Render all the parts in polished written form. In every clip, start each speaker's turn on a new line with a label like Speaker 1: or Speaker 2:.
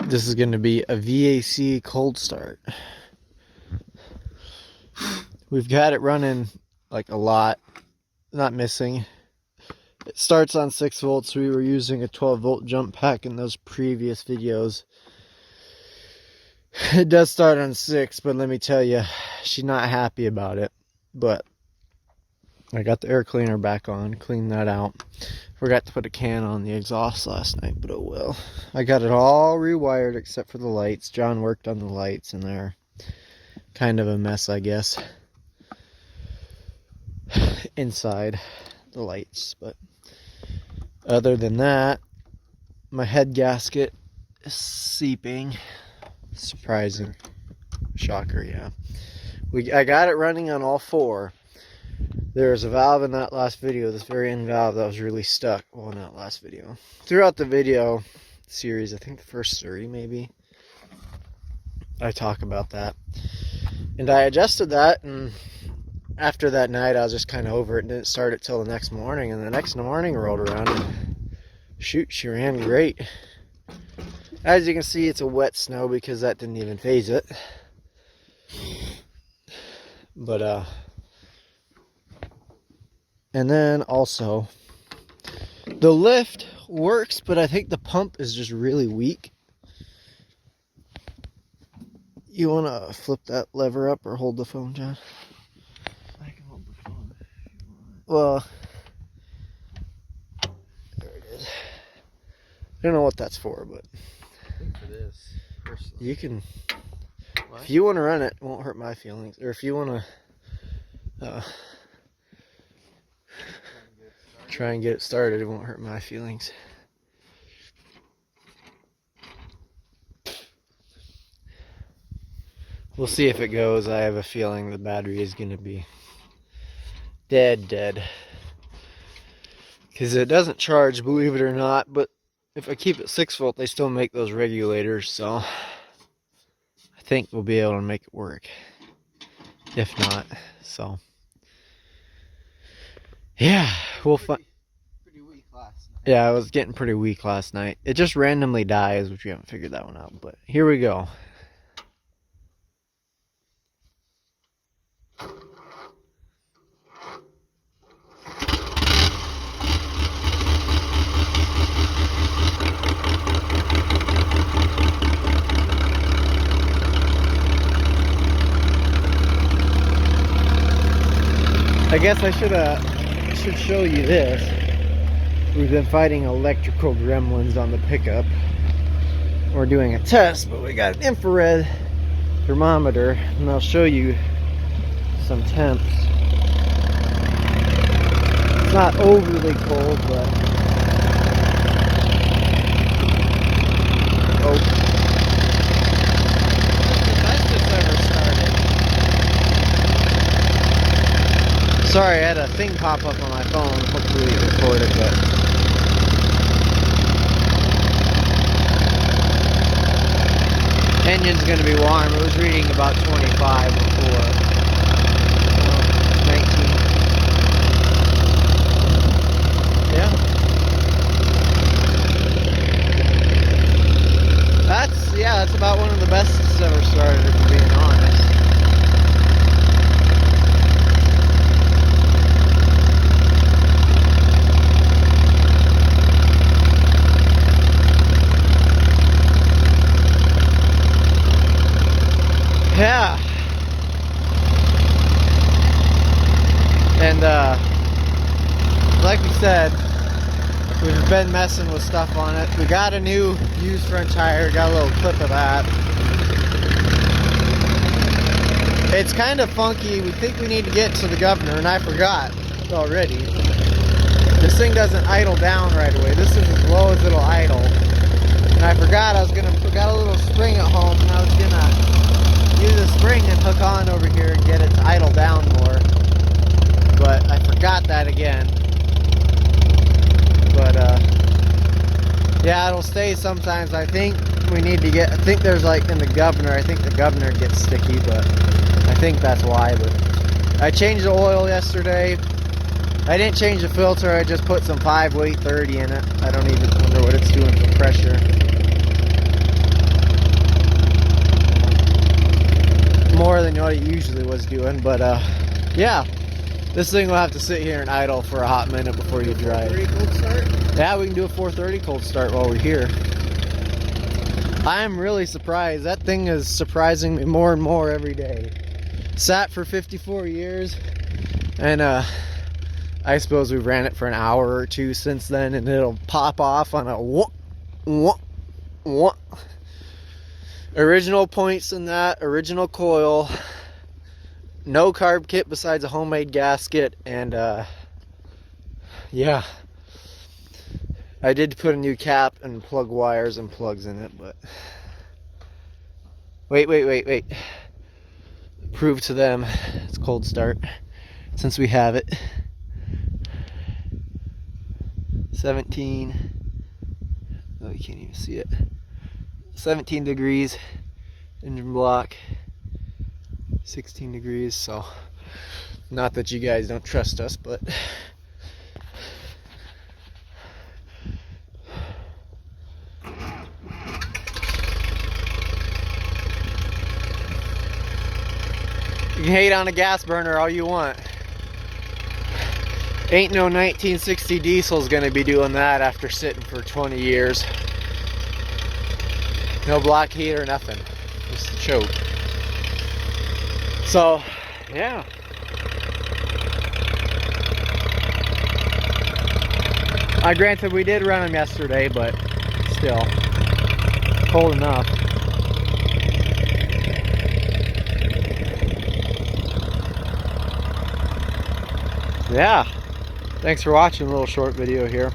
Speaker 1: This is going to be a VAC cold start. We've got it running like a lot, not missing. It starts on 6 volts. We were using a 12 volt jump pack in those previous videos. It does start on 6, but let me tell you, she's not happy about it. But I got the air cleaner back on, cleaned that out. Forgot to put a can on the exhaust last night, but oh well. I got it all rewired except for the lights. John worked on the lights and they're kind of a mess, I guess. Inside the lights, but other than that, my head gasket is seeping. Surprising. Shocker, yeah. I got it running on all 4. There's a valve in that last video, this very end valve that was really stuck. Well, not last video. Throughout the video series, I think the first 30 maybe, I talk about that. And I adjusted that, and after that night, I was just kind of over it and didn't start it till the next morning. And the next morning rolled around and shoot, she ran great. As you can see, it's a wet snow because that didn't even phase it. But, and then also, the lift works, but I think the pump is just really weak. You want to flip that lever up or hold the phone, John?
Speaker 2: I can hold the phone if you want.
Speaker 1: Well, there it is. I don't know what that's for, but
Speaker 2: I think for this, personally.
Speaker 1: you can,
Speaker 2: What?
Speaker 1: if you want to run it, it won't hurt my feelings. Or if you want to try and get it started, it won't hurt my feelings. We'll see if it goes. I have a feeling the battery is going to be dead. Because it doesn't charge, believe it or not. But if I keep it 6 volt, they still make those regulators. So I think we'll be able to make it work. If not, so. Yeah, we'll find.
Speaker 2: Pretty weak last night.
Speaker 1: Yeah, I was getting pretty weak last night. It just randomly dies, which we haven't figured that one out. But here we go. I guess I should show you this. We've been fighting electrical gremlins on the pickup. We're doing a test, but we got an infrared thermometer, and I'll show you some temps. It's not overly cold, but oh. Sorry, I had a thing pop up on my phone. Hopefully it recorded, but engine's gonna be warm. It was reading about 25 before. 19. Yeah. That's about one of the best it's ever started, if I'm being honest. Yeah. And like we said, we've been messing with stuff on it. We got a new used front tire, got a little clip of that. It's kind of funky. We think we need to get to the governor, and I forgot already. This thing doesn't idle down right away. This is as low as it'll idle. And I forgot got a little spring at home, and I was gonna use a spring and hook on over here and get it to idle down more, but I forgot that again. But yeah, it'll stay sometimes. I think we need to get, I think there's like in the governor, I think the governor gets sticky, but I think that's why. But I changed the oil yesterday. I didn't change the filter, I just put some 5-weight 30 in it. I don't even wonder what it's doing for pressure. was doing, but yeah, this thing will have to sit here and idle for a hot minute before you drive.
Speaker 2: 4:30 cold start?
Speaker 1: Yeah, we can do a 4:30 cold start while we're here. I am really surprised. That thing is surprising me more and more every day. Sat for 54 years, and I suppose we ran it for an hour or two since then, and it'll pop off on a whoop. Original points in that, original coil, no carb kit besides a homemade gasket, and yeah, I did put a new cap and plug wires and plugs in it, but wait, prove to them it's cold start since we have it. 17, oh, you can't even see it, 17 degrees engine block, 16 degrees, so not that you guys don't trust us, but you can hate on a gas burner all you want. Ain't no 1960 diesel's gonna be doing that after sitting for 20 years. No block heat or nothing. Just the choke. So, yeah. Granted, we did run them yesterday, but still, cold enough. Yeah. Thanks for watching a little short video here.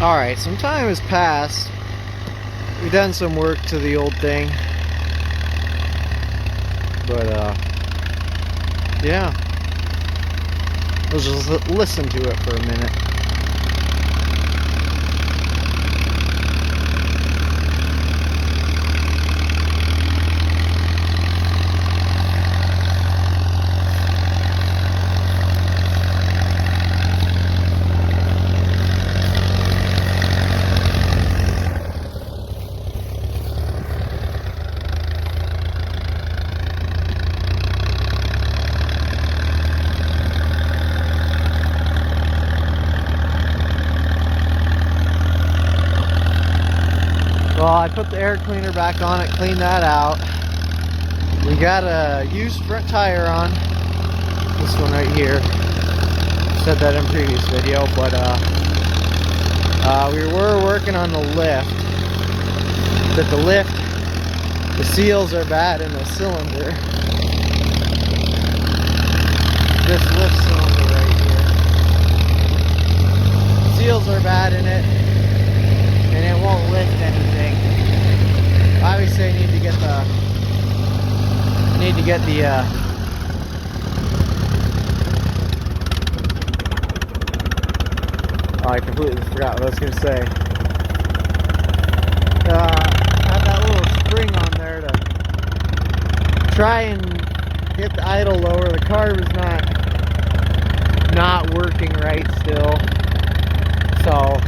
Speaker 1: Alright, some time has passed. We've done some work to the old thing. But yeah. Let's just listen to it for a minute. Well, I put the air cleaner back on it, cleaned that out. We got a used front tire on. This one right here. Said that in previous video, but we were working on the lift. But the seals are bad in the cylinder. This lift cylinder right here. Seals are bad in it, and it won't lift anything. Obviously, I need to get the oh, I completely forgot what I was going to say. Had that little spring on there to try and get the idle lower. The car was not working right still, so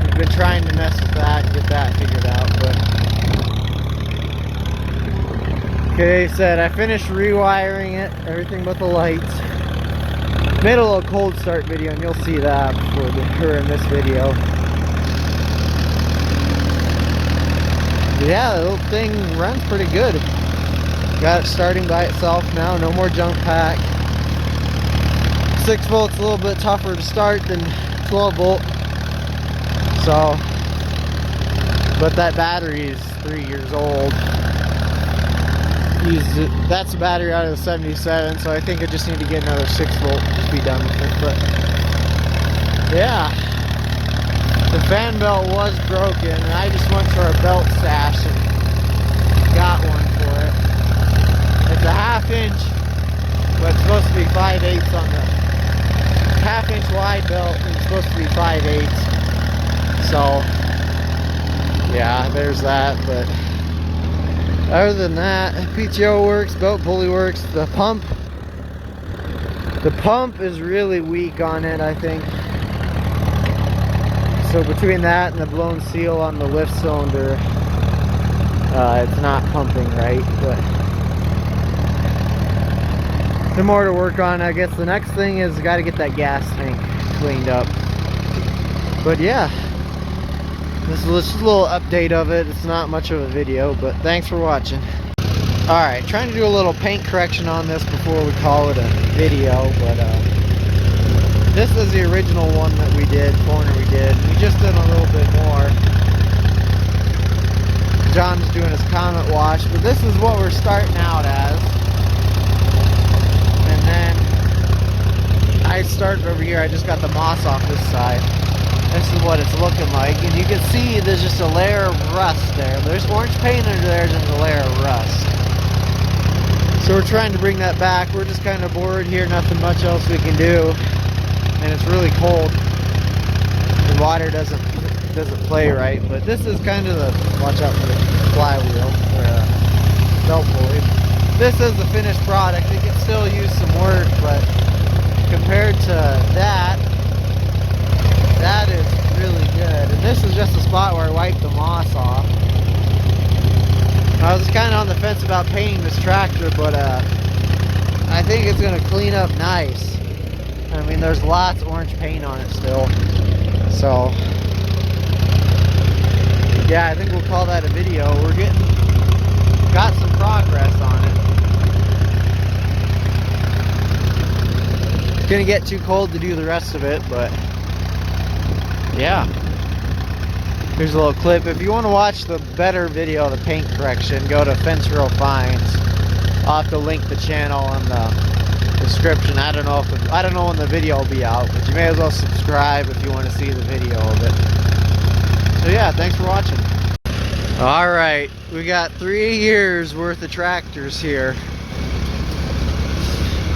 Speaker 1: we've been trying to mess with that and get that figured out. But okay, said I finished rewiring it, everything but the lights. Made a little cold start video, and you'll see that before in this video. Yeah, the little thing runs pretty good. Got it starting by itself now, no more junk pack. 6 volts a little bit tougher to start than 12 volt. So, but that battery is 3 years old. That's a battery out of the 77, so I think I just need to get another 6 volt and just be done with it. But yeah, the fan belt was broken, and I just went to our belt stash and got one for it. It's a 1/2 inch, but it's supposed to be 5/8 on the 1/2 inch wide belt, and it's supposed to be 5/8. So yeah, there's that. But Other than that, PTO works, belt pulley works. The pump is really weak on it, I think. So between that and the blown seal on the lift cylinder, it's not pumping right. But some more to work on. I guess the next thing is got to get that gas tank cleaned up. But yeah, this is just a little update of it. It's not much of a video, but thanks for watching. Alright, trying to do a little paint correction on this before we call it a video, but this is the original one that we did, corner we did. We just did a little bit more. John's doing his comet wash, but this is what we're starting out as. And then I started over here. I just got the moss off this side. This is what it's looking like, and you can see there's just a layer of rust there. There's orange paint under there, and there's a layer of rust. So we're trying to bring that back. We're just kind of bored here, nothing much else we can do, and it's really cold. The water doesn't play right, but this is kind of the, watch out for the flywheel or belt pulley. This is the finished product. It can still use some work, but compared to that is really good. And this is just a spot where I wiped the moss off. I was kind of on the fence about painting this tractor, but I think it's going to clean up nice. I mean, there's lots of orange paint on it still. So, yeah, I think we'll call that a video. We're got some progress on it. It's going to get too cold to do the rest of it, but yeah. Here's a little clip. If you want to watch the better video of the paint correction, go to Fence Row Finds. I'll have to link the channel in the description. I don't know when the video will be out, but you may as well subscribe if you want to see the video of it. So yeah, thanks for watching. Alright, we got 3 years worth of tractors here.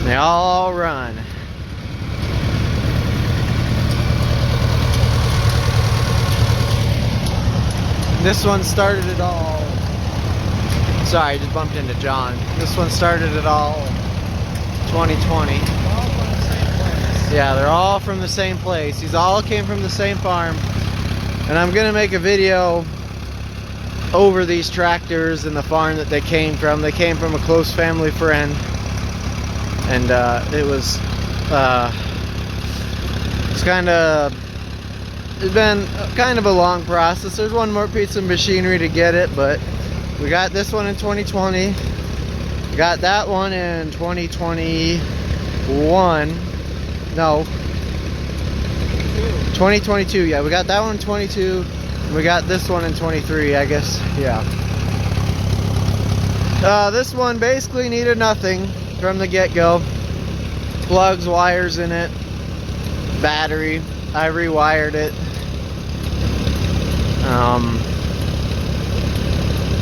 Speaker 1: They all run. This one started it all. Sorry, I just bumped into John. This one started it all 2020. Yeah, they're all from the same place. These all came from the same farm. And I'm gonna make a video over these tractors and the farm that they came from. They came from a close family friend. And it's been kind of a long process. There's one more piece of machinery to get it, but we got this one in 2020. We got that one in 2021. No. 2022, yeah. We got that one in 22. We got this one in 23, I guess. Yeah. This one basically needed nothing from the get-go. Plugs, wires in it. Battery. I rewired it.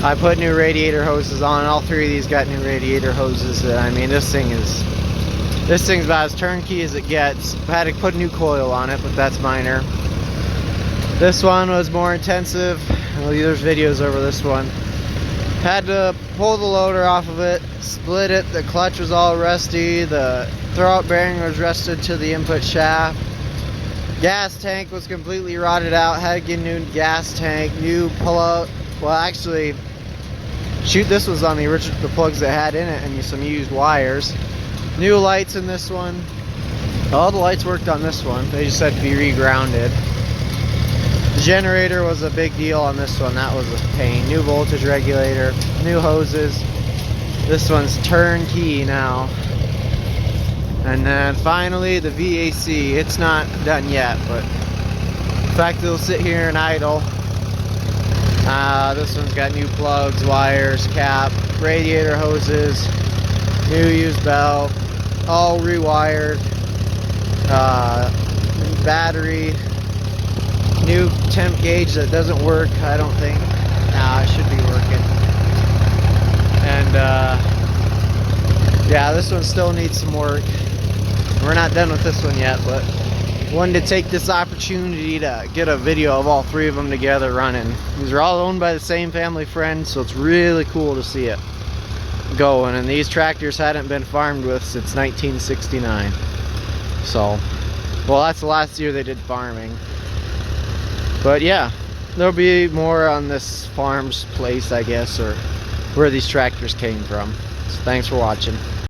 Speaker 1: I put new radiator hoses on. All 3 of these got new radiator hoses. I mean, this thing's about as turnkey as it gets. I had to put a new coil on it, but that's minor. This one was more intensive. Well, there's videos over this one. Had to pull the loader off of it, split it. The clutch was all rusty. The throwout bearing was rusted to the input shaft. Gas tank was completely rotted out. Had to get a new gas tank, new pull-out. Well, actually, this was on the original, the plugs that had in it, and some used wires. New lights in this one. All the lights worked on this one. They just had to be regrounded. The generator was a big deal on this one. That was a pain. New voltage regulator, new hoses. This one's turnkey now. And then finally the VAC. It's not done yet, but in fact it'll sit here and idle. This one's got new plugs, wires, cap, radiator hoses, new used belt, all rewired, battery, new temp gauge that doesn't work, I don't think. Nah, it should be working. And yeah, this one still needs some work. We're not done with this one yet, but wanted to take this opportunity to get a video of all three of them together running. These are all owned by the same family friend, so it's really cool to see it going. And these tractors hadn't been farmed with since 1969. So, well, that's the last year they did farming. But yeah, there'll be more on this farm's place, I guess, or where these tractors came from. So thanks for watching.